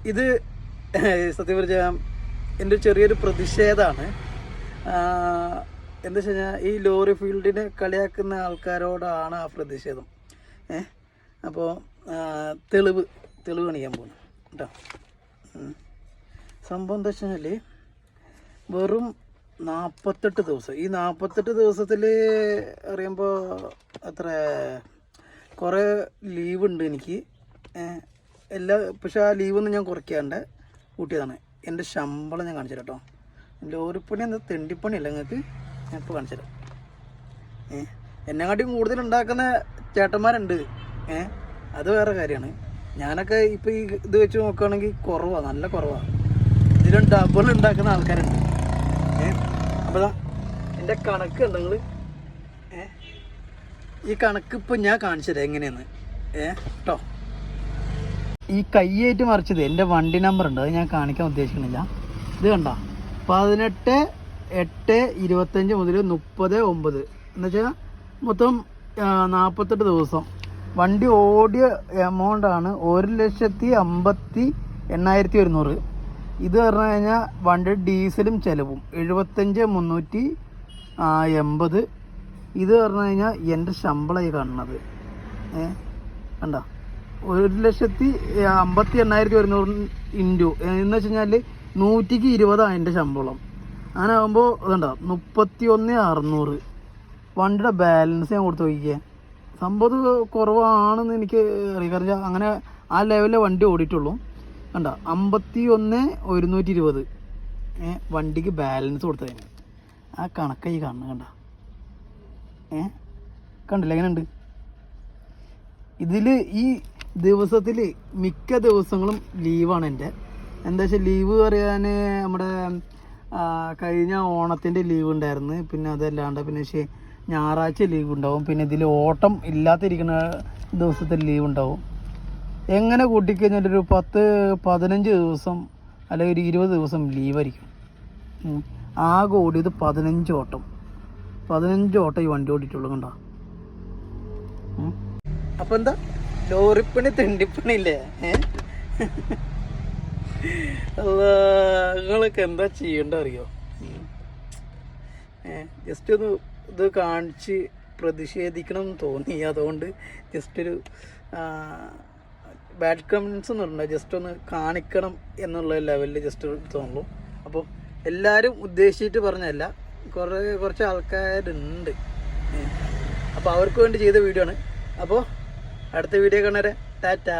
ഇത് സത്യം പറഞ്ഞാൽ എൻ്റെ ചെറിയൊരു പ്രതിഷേധമാണ്. എന്താ വെച്ച് കഴിഞ്ഞാൽ ഈ ലോറി ഫീൽഡിനെ കളിയാക്കുന്ന ആൾക്കാരോടാണ് ആ പ്രതിഷേധം. അപ്പോൾ തെളിവ് കാണിക്കാൻ പോകുന്നു കേട്ടോ. സംഭവം എന്താ വെച്ച് കഴിഞ്ഞാൽ വെറും 48 ദിവസം. ഈ 48 ദിവസത്തിൽ അറിയുമ്പോൾ അത്ര കുറേ ലീവുണ്ട് എനിക്ക് പക്ഷെ ആ ലീവൊന്നും ഞാൻ കുറയ്ക്കാണ്ട് കൂട്ടിയതാണ്. എൻ്റെ ശമ്പളം ഞാൻ കാണിച്ചു തരാം കേട്ടോ. ലോറിപ്പണി എന്താ തെണ്ടിപ്പണിയല്ല നിങ്ങൾക്ക്, ഞാൻ ഇപ്പോൾ കാണിച്ചു തരാം. എന്നെക്കാട്ടിയും കൂടുതൽ ഉണ്ടാക്കുന്ന ചേട്ടന്മാരുണ്ട്. അത് വേറെ കാര്യമാണ്. ഞാനൊക്കെ ഇപ്പോൾ ഈ ഇത് വെച്ച് നോക്കുകയാണെങ്കിൽ കുറവാണ്, നല്ല കുറവാണ്. ഇതിലും ഡബിൾ ഉണ്ടാക്കുന്ന ആൾക്കാരുണ്ട്. അപ്പോൾ എൻ്റെ കണക്ക് ഉണ്ട് നിങ്ങൾ. ഈ കണക്ക് ഇപ്പോൾ ഞാൻ കാണിച്ചു തരാം എങ്ങനെയാണ് കേട്ടോ. ഈ കൈയായിട്ട് മറിച്ചത് എൻ്റെ വണ്ടി നമ്പർ ഉണ്ട്, അത് ഞാൻ കാണിക്കാൻ ഉദ്ദേശിക്കുന്നില്ല. ഇത് കണ്ട 18/8/25 മുതൽ 30/9 എന്നുവെച്ചാൽ മൊത്തം 48 ദിവസം. വണ്ടി ഓടിയ എമൗണ്ടാണ് 1,50,8,100. ഇത് പറഞ്ഞു കഴിഞ്ഞാൽ വണ്ടി ഡീസലും ചിലവും 75,380. ഇത് പറഞ്ഞു കഴിഞ്ഞാൽ എൻ്റെ ശമ്പളമായി കാണുന്നത് കണ്ട 1,50,8,100 ഇൻറ്റു എന്ന് വെച്ച് കഴിഞ്ഞാൽ 120 എൻ്റെ ശമ്പളം. അങ്ങനെ ആകുമ്പോൾ ഇതുണ്ട 31,600. വണ്ടിയുടെ ബാലൻസ് ഞാൻ കൊടുത്ത് നോക്കിക്കേ. സംഭവം കുറവാണെന്ന് എനിക്ക് അറിയാം, കാരണം അങ്ങനെ ആ ലെവലിലെ വണ്ടി ഓടിയിട്ടുള്ളൂ. കണ്ട 51,120 വണ്ടിക്ക് ബാലൻസ് കൊടുത്തതിന്. ആ കണക്കായി കാണണം. കണ്ട കണ്ടില്ല എങ്ങനെയുണ്ട്. ഇതിൽ ഈ ദിവസത്തിൽ മിക്ക ദിവസങ്ങളും ലീവാണ് എൻ്റെ. എന്താ വെച്ചാൽ ലീവ് പറയാൻ നമ്മുടെ കഴിഞ്ഞ ഓണത്തിൻ്റെ ലീവ് ഉണ്ടായിരുന്നു. പിന്നെ അതല്ലാണ്ട് പിന്നെ ഞായറാഴ്ച ലീവ് ഉണ്ടാവും. പിന്നെ ഇതിൽ ഓട്ടം ഇല്ലാതിരിക്കുന്ന ദിവസത്തിൽ ലീവ് ഉണ്ടാവും. എങ്ങനെ കൂട്ടിക്കഴിഞ്ഞാൽ ഒരു 10-15 ദിവസം അല്ലെങ്കിൽ ഒരു 20 ദിവസം ലീവായിരിക്കും. ആകെ ഓടിയത് 15 ഓട്ടം ഈ വണ്ടി ഓടിയിട്ടുള്ളൂ. കണ്ടോ. അപ്പം എന്താ ലോറിപ്പണി തെണ്ടിപ്പണി ഇല്ലേ? നിങ്ങളൊക്കെ എന്താ ചെയ്യേണ്ട അറിയോ? ജസ്റ്റ് ഒന്ന് ഇത് കാണിച്ച് പ്രതിഷേധിക്കണം എന്ന് തോന്നി. അതുകൊണ്ട് ജസ്റ്റ് ഒരു ബാഡ് കമൻസ് ഒന്നും ഉണ്ട്, ജസ്റ്റ് ഒന്ന് കാണിക്കണം എന്നുള്ള ലെവലിൽ ജസ്റ്റ് തോന്നുള്ളൂ. അപ്പോൾ എല്ലാവരും ഉദ്ദേശിച്ചിട്ട് പറഞ്ഞല്ല, കുറച്ച് ആൾക്കാരുണ്ട്. അപ്പോൾ അവർക്ക് വേണ്ടി ചെയ്ത വീഡിയോ ആണ്. അപ്പോൾ അടുത്ത വീഡിയോ കാണാൻ ടാറ്റാ.